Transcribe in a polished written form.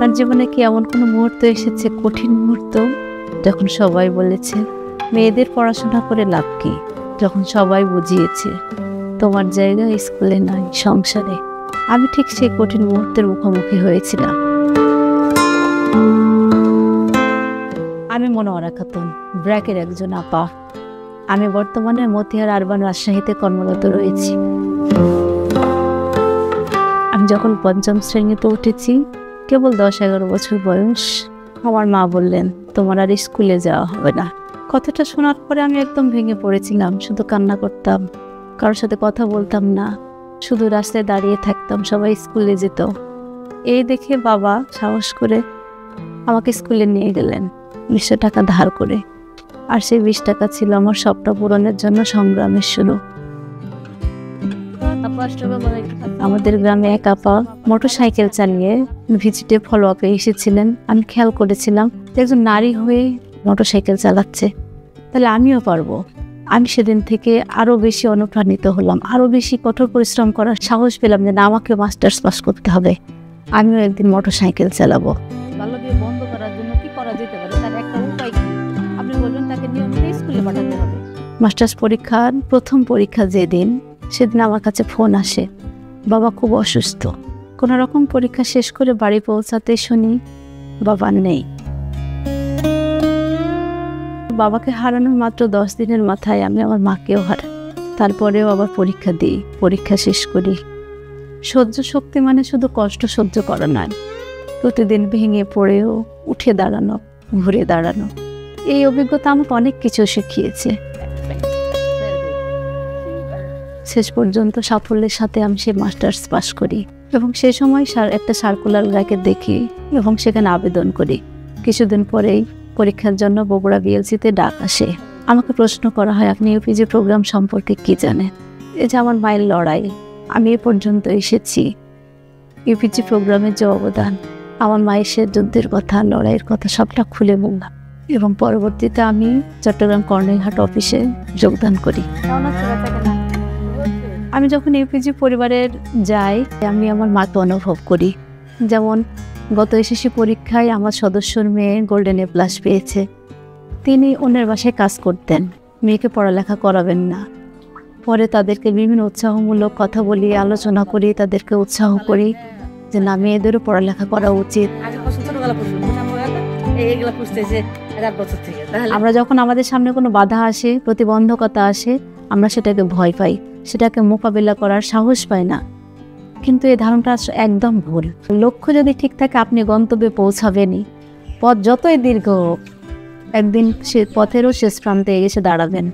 আপনার জীবনে কি এমন কোনো মুহূর্ত এসেছে, কঠিন মুহূর্ত, যখন সবাই বলেছে মেয়েদের পড়াশোনা করে লাভ কি, যখন সবাই বুঝিয়েছে তোমার জায়গা স্কুলে নয় সংসারে? আমি ঠিক সেই কঠিন মুহূর্তের মুখোমুখি হয়েছিলাম। আমি মনোয়ারা খাতুন, ব্র্যাকের একজন আপা। আমি বর্তমানে মতিহার আরবান রাজশাহীতে কর্মরত রয়েছি। আমি যখন পঞ্চম শ্রেণীতে উঠেছি, কেবল 10-11 বছর বয়স, আমার মা বললেন তোমার আর স্কুলে যাওয়া হবে না। কথাটা শোনার পরে আমি একদম ভেঙে পড়েছিলাম। শুধু কান্না করতাম, কারোর সাথে কথা বলতাম না, শুধু রাস্তায় দাঁড়িয়ে থাকতাম, সবাই স্কুলে যেত। এই দেখে বাবা সাহস করে আমাকে স্কুলে নিয়ে গেলেন 20 টাকা ধার করে। আর সেই 20 টাকা ছিল আমার স্বপ্ন পূরণের জন্য সংগ্রামের শুরু। আমাদের গ্রামে এক আপা মোটরসাইকেল চালিয়ে ভিজিটে ফলো আপে এসেছিলেন। আমি খেয়াল করেছিলাম যে একজন নারী হয়ে মোটরসাইকেল চালাচ্ছে, তাহলে আমিও পারবো। আমি সেদিন থেকে আরো বেশি অনুপ্রাণিত হলাম, আরো বেশি কঠোর পরিশ্রম করার সাহস পেলাম যে না, আমাকে মাস্টার্স পাস করতে হবে, আমিও একদিন মোটরসাইকেল চালাবো। বাল্যবিয়ে বন্ধ করার জন্য কি করা যেতে পারে, তার একটা উপায় কি? আপনি বলবেন তাকে নিয়মিত স্কুলে পাঠাতে হবে। মাস্টার্স পরীক্ষার প্রথম পরীক্ষা যেদিন, সেদিন আমার কাছে ফোন আসে, বাবা খুব অসুস্থ। কোনো রকম পরীক্ষা শেষ করে বাড়ি পৌঁছাতে শুনি বাবা নেই। বাবাকে হারানোর মাত্র 10 দিনের মাথায় আমি আমার মাকেও হারাই। তারপরেও আবার পরীক্ষা দিই, পরীক্ষা শেষ করি। সহ্য শক্তি মানে শুধু কষ্ট সহ্য করা নয়, প্রতিদিন ভেঙে পড়েও উঠে দাঁড়ানো, ঘুরে দাঁড়ানো। এই অভিজ্ঞতা আমাকে অনেক কিছু শিখিয়েছে। শেষ পর্যন্ত সাফল্যের সাথে আমি সে মাস্টার্স পাস করি এবং সে সময় একটা সার্কুলার ব্র্যাকেট দেখি এবং সেখানে আবেদন করি। কিছুদিন পরেই পরীক্ষার জন্য বগুড়া বিএলসিতে ডাক আসে। আমাকে প্রশ্ন করা হয়, আপনি ইউপিজি প্রোগ্রাম সম্পর্কে কি জানেন? এই যে আমার মায়ের লড়াই, আমি এ পর্যন্ত এসেছি। ইউপিজি প্রোগ্রামের যে অবদান, আমার মায়ের সে যুদ্ধের কথা, লড়াইয়ের কথা সবটা খুলে বললাম এবং পরবর্তীতে আমি চট্টগ্রাম কর্নেলঘাট অফিসে যোগদান করি। আমি যখন ইউপিজি পরিবারের যাই, আমি আমার মাকে অনুভব করি। যেমন গত এসএসসি পরীক্ষায় আমার সদস্যর মেয়ে গোল্ডেন এ+ পেয়েছে। তিনি অন্যের বাসায় কাজ করতেন, মেয়েকে পড়ালেখা করাবেন না। পরে তাদেরকে বিভিন্ন উৎসাহমূলক কথা বলি, আলোচনা করি, তাদেরকে উৎসাহ করি যে না, মেয়েদেরও পড়ালেখা করা উচিত। আমরা যখন আমাদের সামনে কোনো বাধা আসে, প্রতিবন্ধকতা আসে, আমরা সেটাকে ভয় পাই, সেটাকে মোকাবিলা করার সাহস পাই না। কিন্তু এই ধারণাটা একদম ভুল। লক্ষ্য যদি ঠিক থাকে, আপনি গন্তব্যে পৌঁছাবেনই। পথ যতই দীর্ঘ হোক, একদিন সে পথেরও শেষ প্রান্তে এসে দাঁড়াবেন।